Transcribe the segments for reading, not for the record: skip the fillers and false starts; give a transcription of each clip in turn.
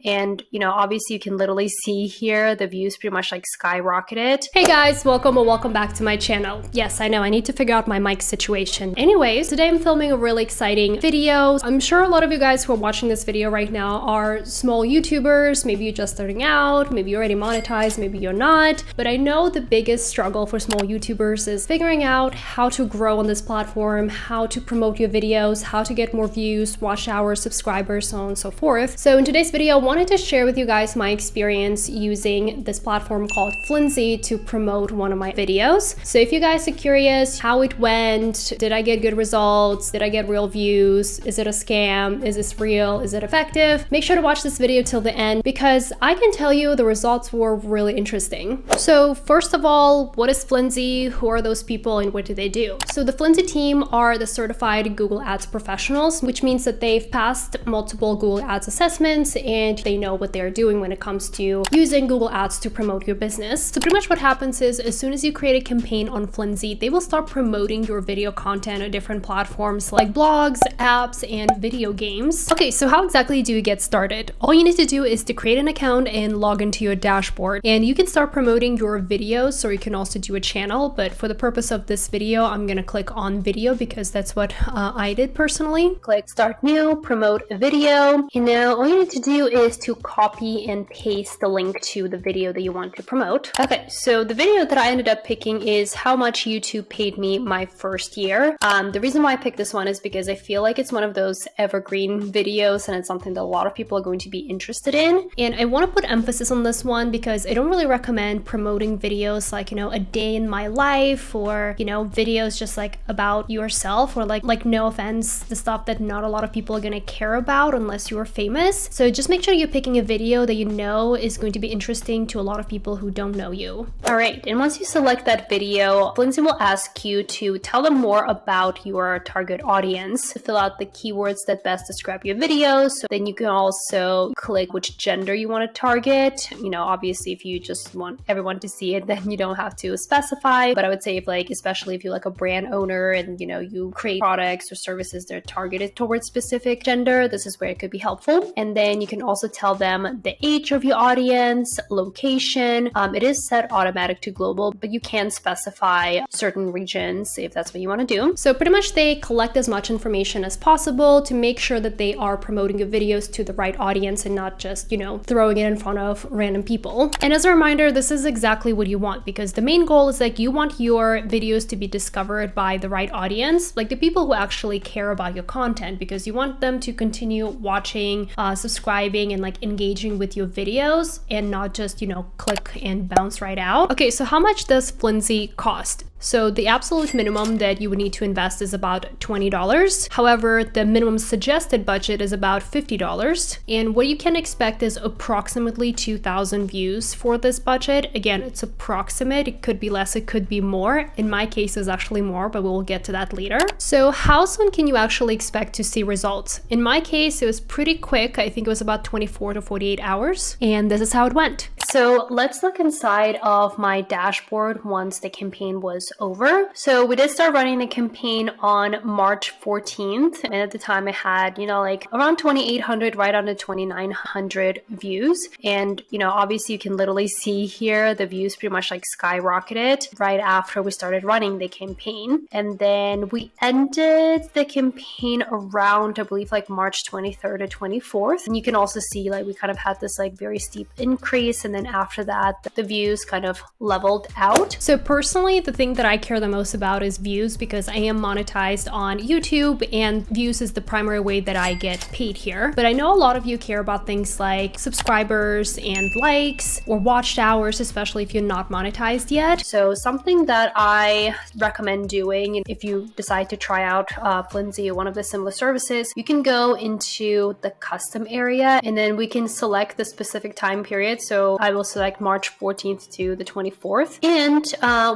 And, obviously you can literally see here the views pretty much like skyrocketed. Hey guys, welcome back to my channel. Yes, I know I need to figure out my mic situation. Anyways, today I'm filming a really exciting video. I'm sure a lot of you guys who are watching this video right now are small YouTubers. Maybe you're just starting out, maybe you're already monetized, maybe you're not. But I know the biggest struggle for small YouTubers is figuring out how to grow on this platform, how to promote your videos, how to get more views, watch hours, subscribers, so on and so forth. So in today's video, I wanted to share with you guys my experience using this platform called Flintzy to promote one of my videos. So if you guys are curious how it went, did I get good results? Did I get real views? Is it a scam? Is this real? Is it effective? Make sure to watch this video till the end because I can tell you the results were really interesting. So first of all, what is Flintzy? Who are those people and what do they do? So the Flintzy team are the certified Google Ads professionals, which means that they've passed multiple Google Ads assessments and they know what they're doing when it comes to using Google Ads to promote your business. So pretty much what happens is as soon as you create a campaign on Flintzy, they will start promoting your video content on different platforms like blogs, apps, and video games. Okay, so how exactly do you get started? All you need to do is to create an account and log into your dashboard, and you can start promoting your videos, or you can also do a channel. But for the purpose of this video, I'm gonna click on video because that's what I did personally. Click start new, promote a video, and now all you need to do is to copy and paste the link to the video that you want to promote. Okay, so the video that I ended up picking is how much YouTube paid me my first year. The reason why I picked this one is because I feel like it's one of those evergreen videos and it's something that a lot of people are going to be interested in. And I want to put emphasis on this one because I don't really recommend promoting videos like, a day in my life or, videos just like about yourself or like no offense, the stuff that not a lot of people are going to care about unless you're famous. So just make sure you're picking a video that you know is going to be interesting to a lot of people who don't know you. All right, and once you select that video, Flintzy will ask you to tell them more about your target audience. Fill out the keywords that best describe your videos. So then you can also click which gender you want to target. Obviously if you just want everyone to see it, then you don't have to specify. But I would say especially if you're like a brand owner and you create products or services that are targeted towards specific gender, this is where it could be helpful. And then you can also tell them the age of your audience, location. It is set automatic to global, but you can specify certain regions if that's what you want to do. So pretty much they collect as much information as possible to make sure that they are promoting your videos to the right audience and not just, throwing it in front of random people. And as a reminder, this is exactly what you want because the main goal is you want your videos to be discovered by the right audience, like the people who actually care about your content, because you want them to continue watching, subscribing, and engaging with your videos and not just, click and bounce right out. Okay, so how much does Flintzy cost? So the absolute minimum that you would need to invest is about $20. However, the minimum suggested budget is about $50. And what you can expect is approximately 2,000 views for this budget. Again, it's approximate. It could be less, it could be more. In my case, it's actually more, but we'll get to that later. So how soon can you actually expect to see results? In my case, it was pretty quick. I think it was about 24 to 48 hours. And this is how it went. So let's look inside of my dashboard once the campaign was over. So we did start running the campaign on March 14th. And at the time I had, around 2,800, right under 2,900 views. And, obviously you can literally see here the views pretty much skyrocketed right after we started running the campaign. And then we ended the campaign around, I believe, March 23rd or 24th. And you can also see we kind of had this very steep increase. And then after that, the views kind of leveled out. So personally, the thing that I care the most about is views because I am monetized on YouTube and views is the primary way that I get paid here. But I know a lot of you care about things like subscribers and likes or watched hours, especially if you're not monetized yet. So something that I recommend doing if you decide to try out Flintzy or one of the similar services, you can go into the custom area and then we can select the specific time period. So I will select March 14th to the 24th. And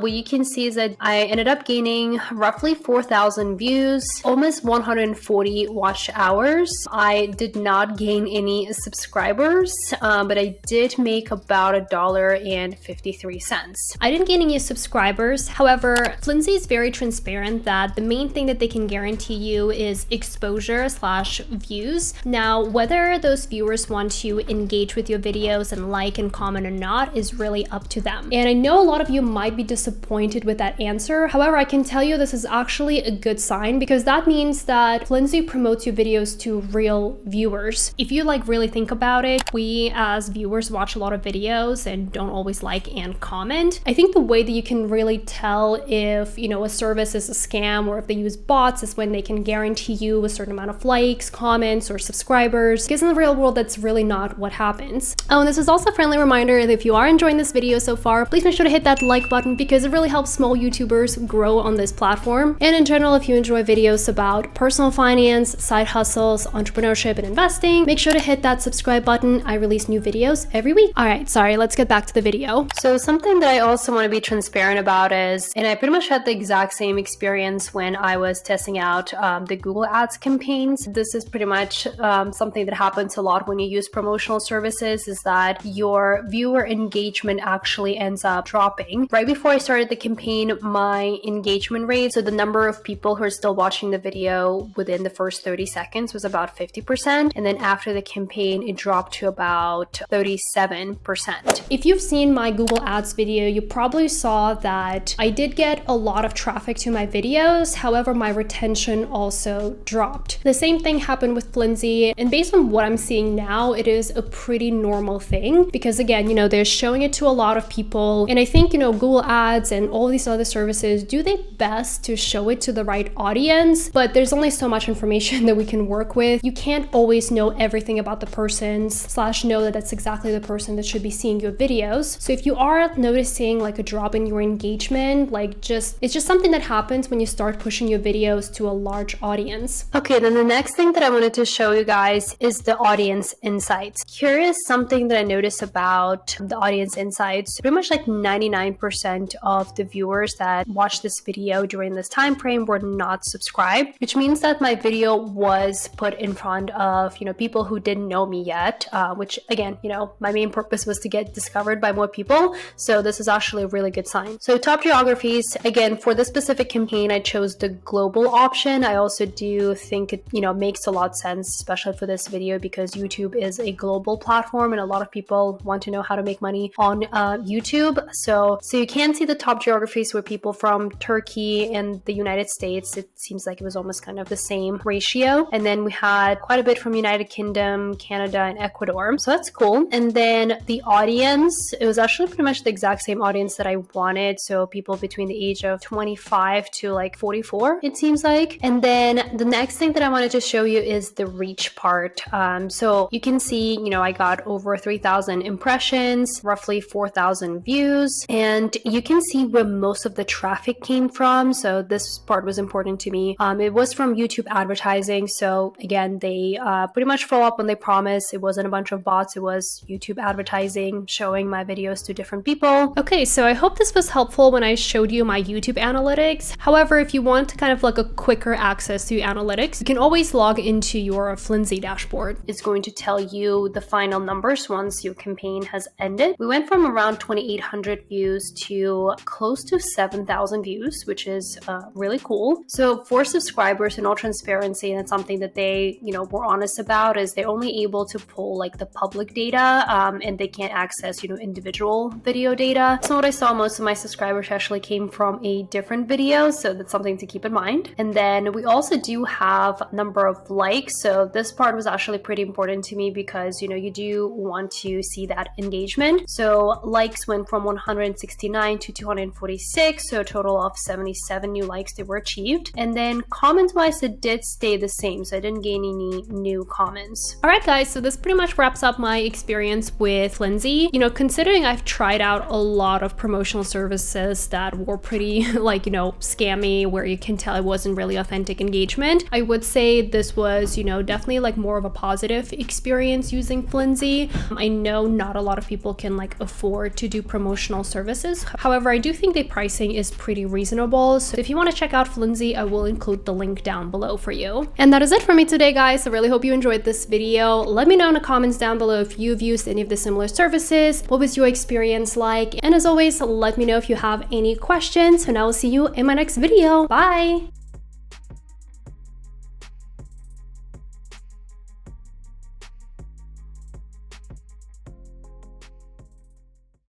what you can see is is that I ended up gaining roughly 4,000 views, almost 140 watch hours. I did not gain any subscribers, but I did make about $1.53. I didn't gain any subscribers. However, Flintzy is very transparent that the main thing that they can guarantee you is exposure / views. Now, whether those viewers want to engage with your videos and like and comment or not is really up to them. And I know a lot of you might be disappointed with that answer. However, I can tell you this is actually a good sign, because that means that Flintzy promotes your videos to real viewers. If you like really think about it, we as viewers watch a lot of videos and don't always like and comment. I think the way that you can really tell if, you know, a service is a scam or if they use bots is when they can guarantee you a certain amount of likes, comments, or subscribers, because in the real world, that's really not what happens. Oh, and this is also a friendly reminder that if you are enjoying this video so far, please make sure to hit that like button, because it really helps small YouTubers grow on this platform. And in general, if you enjoy videos about personal finance, side hustles, entrepreneurship, and investing, make sure to hit that subscribe button. I release new videos every week. All right, sorry, let's get back to the video. So something that I also want to be transparent about is, and I pretty much had the exact same experience when I was testing out the Google Ads campaigns. This is pretty much something that happens a lot when you use promotional services, is that your viewer engagement actually ends up dropping. Right before I started the campaign, my engagement rate, so the number of people who are still watching the video within the first 30 seconds, was about 50%. And then after the campaign, it dropped to about 37%. If you've seen my Google Ads video, you probably saw that I did get a lot of traffic to my videos. However, my retention also dropped. The same thing happened with Flintzy. And based on what I'm seeing now, it is a pretty normal thing, because again, you know, they're showing it to a lot of people. And I think, you know, Google Ads and all these other services do their best to show it to the right audience, but there's only so much information that we can work with. You can't always know everything about the person's / know that that's exactly the person that should be seeing your videos. So if you are noticing like a drop in your engagement, like it's just something that happens when you start pushing your videos to a large audience. Okay, then the next thing that I wanted to show you guys is the audience insights. Here is something that I noticed about the audience insights. Pretty much like 99% of the viewers that watched this video during this time frame were not subscribed, which means that my video was put in front of, you know, people who didn't know me yet, which again, you know, my main purpose was to get discovered by more people. So this is actually a really good sign. So top geographies, again, for this specific campaign, I chose the global option. I also do think it, you know, makes a lot of sense, especially for this video, because YouTube is a global platform and a lot of people want to know how to make money on YouTube. So you can see the top geographies were people from Turkey and the United States. It seems like it was almost kind of the same ratio. And then we had quite a bit from United Kingdom, Canada, and Ecuador. So that's cool. And then the audience, it was actually pretty much the exact same audience that I wanted. So people between the age of 25 to like 44, it seems like. And then the next thing that I wanted to show you is the reach part. So you can see, you know, I got over 3,000 impressions, roughly 4,000 views, and you can see where most of the traffic came from. So this part was important to me. It was from YouTube advertising. So again, they pretty much follow up when they promise. It wasn't a bunch of bots. It was YouTube advertising showing my videos to different people. Okay, so I hope this was helpful when I showed you my YouTube analytics. However, if you want kind of like a quicker access to analytics, you can always log into your Flintzy dashboard. It's going to tell you the final numbers once your campaign has ended. We went from around 2,800 views to close to 7,000 views, which is really cool. So for subscribers, in all transparency, and it's something that they, you know, were honest about, is they're only able to pull like the public data, and they can't access, you know, individual video data. So what I saw, most of my subscribers actually came from a different video, so that's something to keep in mind. And then we also do have number of likes. So this part was actually pretty important to me because, you know, you do want to see that engagement. So likes went from 169 to 246, so a total of 77 new likes that were achieved. And then comment wise, it did stay the same, so I didn't gain any new comments. All right guys, so this pretty much wraps up my experience with Flintzy. You know, considering I've tried out a lot of promotional services that were pretty like, you know, scammy, where you can tell it wasn't really authentic engagement, I would say this was, you know, definitely like more of a positive experience using Flintzy. I know not a lot of people can like afford to do promotional services. However, I do think they pricing is pretty reasonable. So if you want to check out Flintzy, I will include the link down below for you. And that is it for me today, guys. I really hope you enjoyed this video. Let me know in the comments down below if you've used any of the similar services. What was your experience like? And as always, let me know if you have any questions, and I will see you in my next video. Bye!